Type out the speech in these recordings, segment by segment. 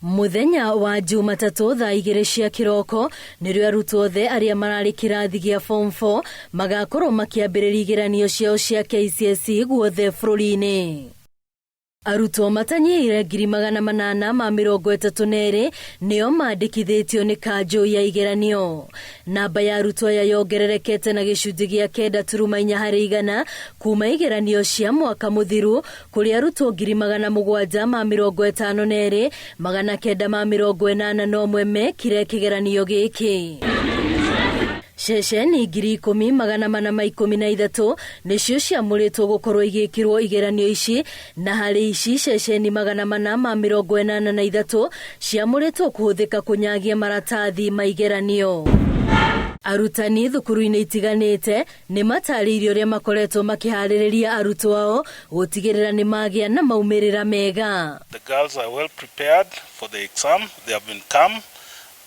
Muthenya wa Jumatatu thaa 2 cia kiroko nĩrĩo arutwo othe arĩa mararĩ kĩrathi gĩa form 4 magakorwo makiambĩrĩria igeranio ciao cia KCSE guothe bũrũri-inĩ. Arutwo matanyĩire 832 nĩo mandĩkithĩtio nĩ kanjũ ya igeranio. Namba ya arutwo aya yongererekete na gĩcunjĩ gĩa 9.4 harĩ igana kuma igeranio cia mwaka mũthiru kũrĩ arutwo 752,981 mekire kĩgeranio gĩkĩ. Ceceni 10,413 nĩcio ciamũrĩtwo gũkorwo igĩkĩrwo igeranio ici, na harĩ ici ceceni 483 ciamũrĩtwo kũhũthĩka kũnyagia maratathi ma igeranio. Arutani thukuru-inĩ itiganĩte nĩ matarĩirio ũrĩa makoretwo makĩharĩrĩria arutwo ao gũtigĩrĩra nĩ magĩa na maumĩrĩra mega. The girls are well prepared for the exam. They have been calm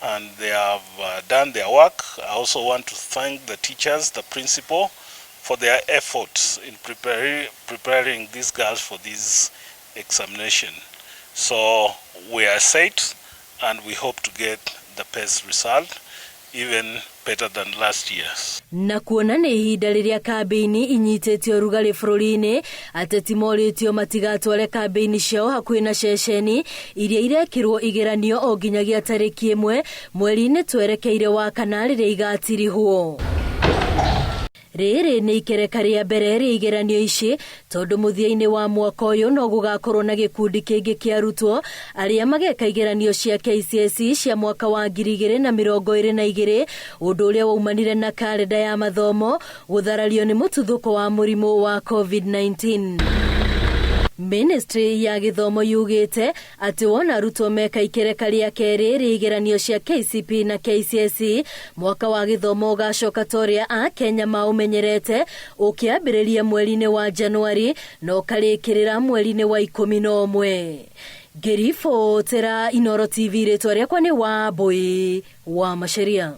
and they have done their work. I also want to thank the teachers, the principal, for their efforts in preparing these girls for this examination. So we are set and we hope to get the best result, even better than last year's. Na kuona nĩ ihinda rĩrĩa kambĩini inyitĩtio rugarĩ bũrũri-inĩ, ateti morĩtio matigatware kambĩini ciao hakuhĩ na ceceni iria irekĩrwo igeranio o nginyagia tarĩki 1 mweri-inĩ twerekeire wa kana rĩrĩa igatirihwo. Rĩrĩ nĩ ikereka rĩa mbere rĩa igeranio ici, tondũ mũthia-inĩ wa mwaka ũyũ no gũgakorwo na gĩkundi kĩngĩ kĩa arutwo arĩa mageka igeranio cia KCSE cia mwaka wa 2022, ũndũ ũrĩa waumanire na karenda ya mathomo gũtharario nĩ mũtuthũko wa mũrimũ wa COVID-19. Ministry ya Gĩthomo yugĩte atĩ wona arutwo meka ikereka rĩa kerĩ rĩa igeranio cia KCPE na KCSE, mwaka wa gĩthomo ũgacoka torĩa a Kenya maũmenyerete, ũkĩambĩrĩria mweri-inĩ wa Januari na ũkarĩkĩrĩra mweri-inĩ wa 11. Ngĩribotera Inooro TV, rĩtwa rĩakwa nĩ Wambui wa Macharia.